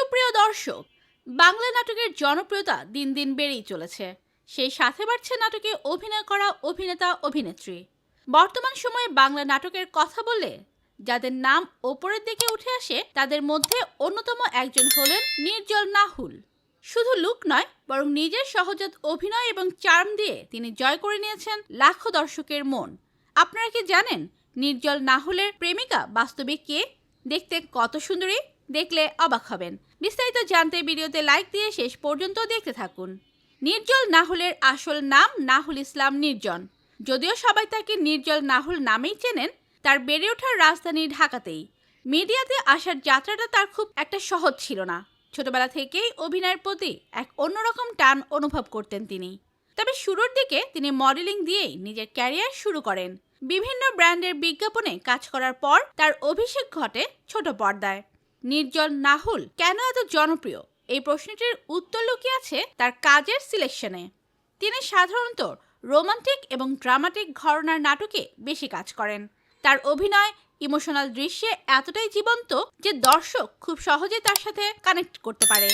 সুপ্রিয় দর্শক, বাংলা নাটকের জনপ্রিয়তা দিন দিন বেড়েই চলেছে। সেই সাথে বাড়ছে নাটকে অভিনয় করা অভিনেতা অভিনেত্রী। বর্তমান সময়ে বাংলা নাটকের কথা বললে যাদের নাম ওপরের দিকে উঠে আসে তাদের মধ্যে অন্যতম একজন হলেন নির্জল নাহুল। শুধু লুক নয়, বরং নিজের সহজাত অভিনয় এবং চার্ম দিয়ে তিনি জয় করে নিয়েছেন লাখো দর্শকের মন। আপনারা কি জানেন নির্জল নাহুলের প্রেমিকা বাস্তবে কে? দেখতে কত সুন্দরী, দেখলে অবাক হবেন। বিস্তারিত জানতে ভিডিওতে লাইক দিয়ে শেষ পর্যন্ত দেখতে থাকুন। নির্জল নাহুলের আসল নাম নাহুল ইসলাম নির্জন। যদিও সবাই তাকে নির্জল নাহুল নামেই চেনেন, তার বেড়ে ওঠার রাজধানী ঢাকাতেই। মিডিয়াতে আসার যাত্রাটা তার খুব একটা সহজ ছিল না। ছোটবেলা থেকেই অভিনয়ের প্রতি এক অন্যরকম টান অনুভব করতেন তিনি। তবে শুরুর দিকে তিনি মডেলিং দিয়েই নিজের ক্যারিয়ার শুরু করেন। বিভিন্ন ব্র্যান্ডের বিজ্ঞাপনে কাজ করার পর তার অভিষেক ঘটে ছোট পর্দায়। নির্জল নাহুল কেন এত জনপ্রিয়, এই প্রশ্নটির উত্তর লুকিয়ে আছে তার কাজের সিলেকশনে। তিনি সাধারণত রোমান্টিক এবং ড্রামাটিক ঘরানার নাটকে বেশি কাজ করেন। তার অভিনয় ইমোশনাল দৃশ্যে এতটাই জীবন্ত যে দর্শক খুব সহজে তার সাথে কানেক্ট করতে পারে।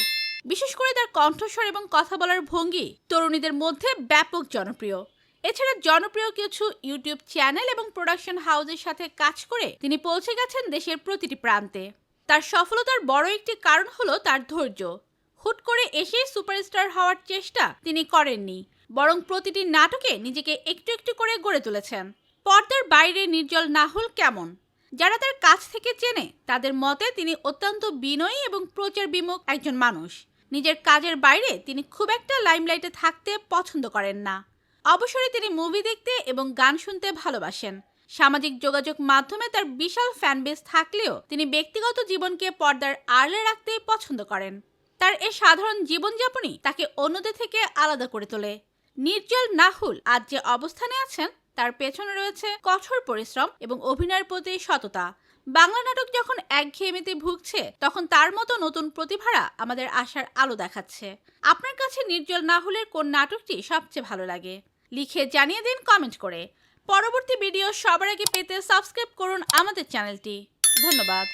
বিশেষ করে তার কণ্ঠস্বর এবং কথা বলার ভঙ্গি তরুণীদের মধ্যে ব্যাপক জনপ্রিয়। এছাড়া জনপ্রিয় কিছু ইউটিউব চ্যানেল এবং প্রোডাকশন হাউসের সাথে কাজ করে তিনি পৌঁছে গেছেন দেশের প্রতিটি প্রান্তে। তার সফলতার বড় একটি কারণ হলো তার ধৈর্য। হুট করে এসে সুপারস্টার হওয়ার চেষ্টা তিনি করেননি, বরং প্রতিটি নাটকে নিজেকে একটু একটু করে গড়ে তুলেছেন। পর্দার বাইরে নির্জল নাহুল কেমন, যারা তার কাছ থেকে চেনে তাদের মতে তিনি অত্যন্ত বিনয়ী এবং প্রচার বিমুখ একজন মানুষ। নিজের কাজের বাইরে তিনি খুব একটা লাইমলাইটে থাকতে পছন্দ করেন না। অবসরে তিনি মুভি দেখতে এবং গান শুনতে ভালোবাসেন। সামাজিক যোগাযোগ মাধ্যমে তার বিশাল ফ্যানবেস থাকলেও তিনি ব্যক্তিগত জীবনকে পর্দার আড়ালে রাখতেই পছন্দ করেন। তার এই সাধারণ জীবনযাপনই তাকে অন্যদের থেকে আলাদা করে তোলে। নির্জল নাহুল আজ যে অবস্থানে আছেন তার পেছনে রয়েছে কঠোর পরিশ্রম এবং অভিনয়ের প্রতি সততা। বাংলা নাটক যখন একঘেয়েমিতে ভুগছে, তখন তার মতো নতুন প্রতিভারা আমাদের আশার আলো দেখাচ্ছে। আপনার কাছে নির্জল নাহুলের কোন নাটকটি সবচেয়ে ভালো লাগে? লিখে জানিয়ে দিন কমেন্ট করে। পরবর্তী ভিডিও সবার আগে পেতে সাবস্ক্রাইব করুন আমাদের চ্যানেলটি। ধন্যবাদ।